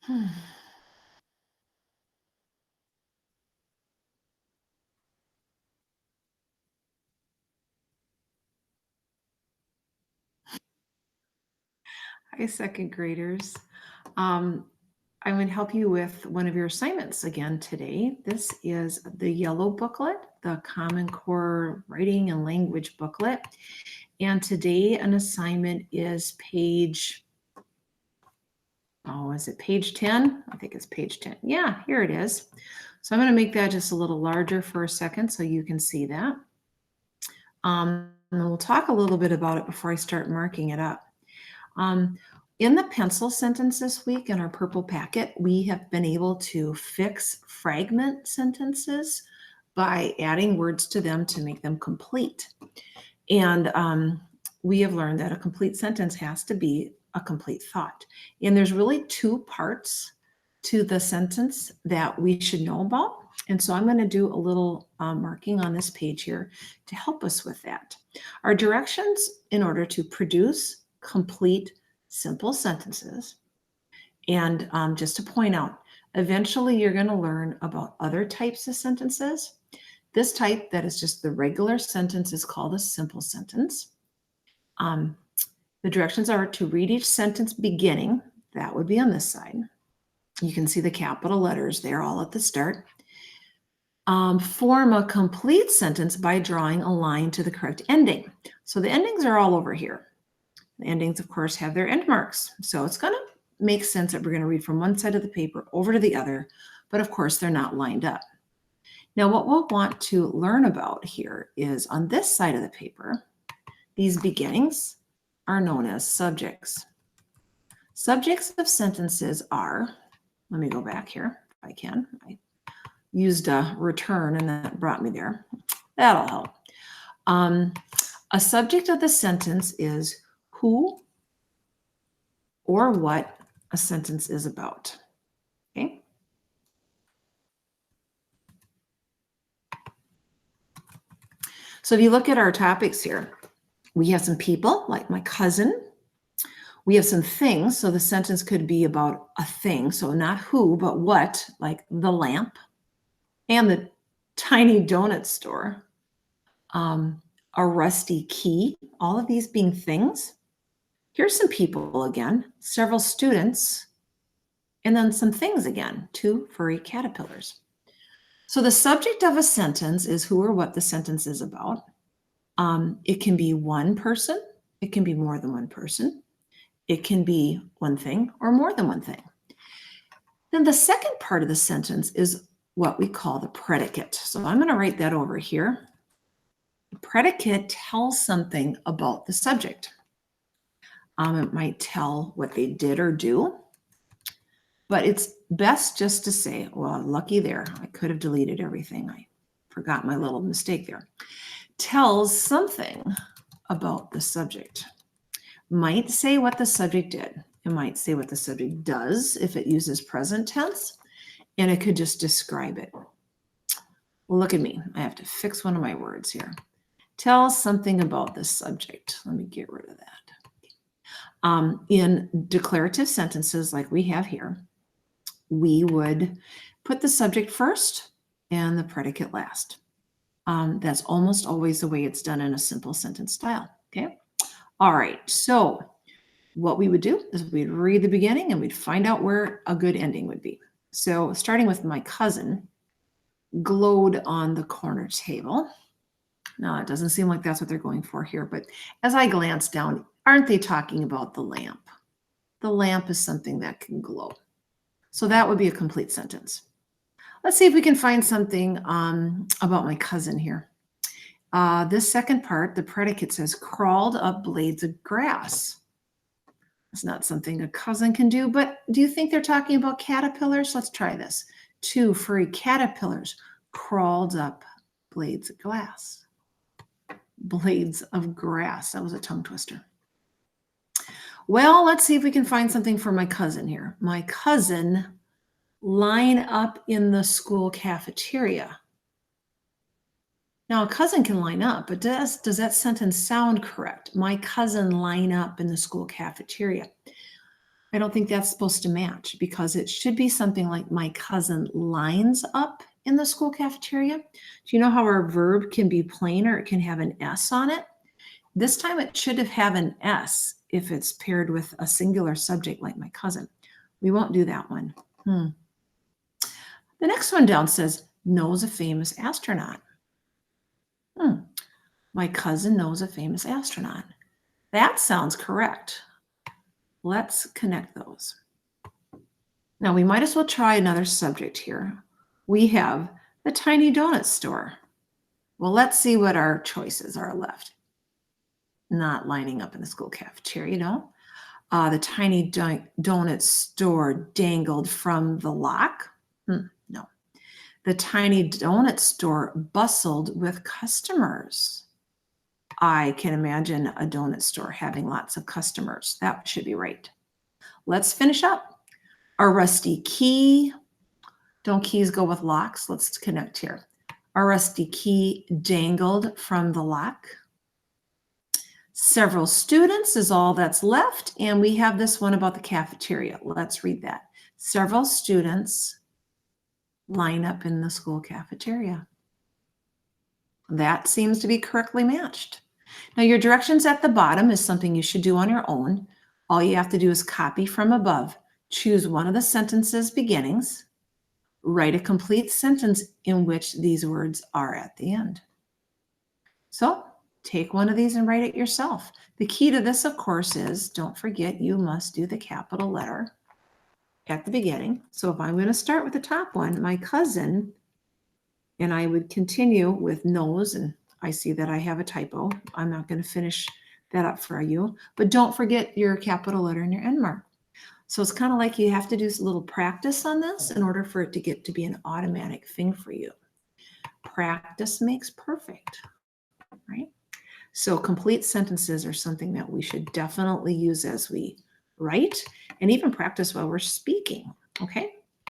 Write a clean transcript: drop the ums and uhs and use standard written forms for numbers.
Hi, second graders. Um, I'm going to help you with one of your assignments again today. This is the yellow booklet, the Common Core Writing and Language booklet. And today an assignment is page, oh, is it page 10? I think it's page 10. Yeah, here it is. So I'm going to make that just a little larger for a second so you can see that. And we'll talk a little bit about it before I start marking it up. In the pencil sentence this week in our purple packet, we have been able to fix fragment sentences by adding words to them to make them complete. And we have learned that a complete sentence has to be a complete thought. And there's really two parts to the sentence that we should know about. And so I'm going to do a little marking on this page here to help us with that. Our directions in order to produce complete simple sentences. And just to point out, eventually you're going to learn about other types of sentences. This type that is just the regular sentence is called a simple sentence. The directions are to read each sentence beginning. That would be on this side. You can see the capital letters there all at the start. Form a complete sentence by drawing a line to the correct ending. So the endings are all over here. The endings, of course, have their end marks. So it's going to make sense that we're going to read from one side of the paper over to the other, but of course, they're not lined up. Now, what we'll want to learn about here is on this side of the paper, these beginnings are known as subjects. Subjects of sentences are, let me go back here if I can. I used a return and that brought me there. That'll help. A subject of the sentence is who or what a sentence is about. Okay. So if you look at our topics here, we have some people like my cousin. We have some things. So the sentence could be about a thing. So not who, but what, like the lamp and the tiny donut store, a rusty key, all of these being things. Here's some people again, several students, and then some things again, 2 furry caterpillars. So the subject of a sentence is who or what the sentence is about. It can be one person. It can be more than one person. It can be one thing or more than one thing. Then the second part of the sentence is what we call the predicate. So I'm going to write that over here. The predicate tells something about the subject. It might tell what they did or do, but it's best just to say, well, lucky there. I could have deleted everything. I forgot my little mistake there. Tells something about the subject. Might say what the subject did. It might say what the subject does if it uses present tense, and it could just describe it. Look at me. I have to fix one of my words here. Tell something about the subject. Let me get rid of that. In declarative sentences like we have here, we would put the subject first and the predicate last. That's almost always the way it's done in a simple sentence style. Okay. All right. So what we would do is we'd read the beginning and we'd find out where a good ending would be. So starting with my cousin glowed on the corner table. Now, it doesn't seem like that's what they're going for here, but as I glance down, aren't they talking about the lamp? The lamp is something that can glow. So that would be a complete sentence. Let's see if we can find something about my cousin here. This second part, the predicate says crawled up blades of grass. It's not something a cousin can do, but do you think they're talking about caterpillars? Let's try this. 2 furry caterpillars crawled up blades of glass. Blades of grass. That was a tongue twister. Well, let's see if we can find something for my cousin here. My cousin line up in the school cafeteria. Now, a cousin can line up, but does that sentence sound correct? My cousin line up in the school cafeteria. I don't think that's supposed to match because it should be something like my cousin lines up in the school cafeteria. Do you know how our verb can be plain or it can have an S on it? This time it should have an S if it's paired with a singular subject like my cousin. We won't do that one. The next one down says, knows a famous astronaut. My cousin knows a famous astronaut. That sounds correct. Let's connect those. Now we might as well try another subject here. We have the tiny donut store. Well, let's see what our choices are left. Not lining up in the school cafeteria, no. The tiny donut store dangled from the lock. No. The tiny donut store bustled with customers. I can imagine a donut store having lots of customers. That should be right. Let's finish up. Our rusty key. Don't keys go with locks? Let's connect here. Our rusty key dangled from the lock. Several students is all that's left. And we have this one about the cafeteria. Let's read that. Several students line up in the school cafeteria. That seems to be correctly matched. Now your directions at the bottom is something you should do on your own. All you have to do is copy from above. Choose one of the sentences beginnings. Write a complete sentence in which these words are at the end. So take one of these and write it yourself. The key to this, of course, is don't forget you must do the capital letter at the beginning. So if I'm going to start with the top one, my cousin, and I would continue with knows, and I see that I have a typo. I'm not going to finish that up for you, but don't forget your capital letter and your end mark. So it's kind of like you have to do a little practice on this in order for it to get to be an automatic thing for you. Practice makes perfect, right? So complete sentences are something that we should definitely use as we write and even practice while we're speaking, okay?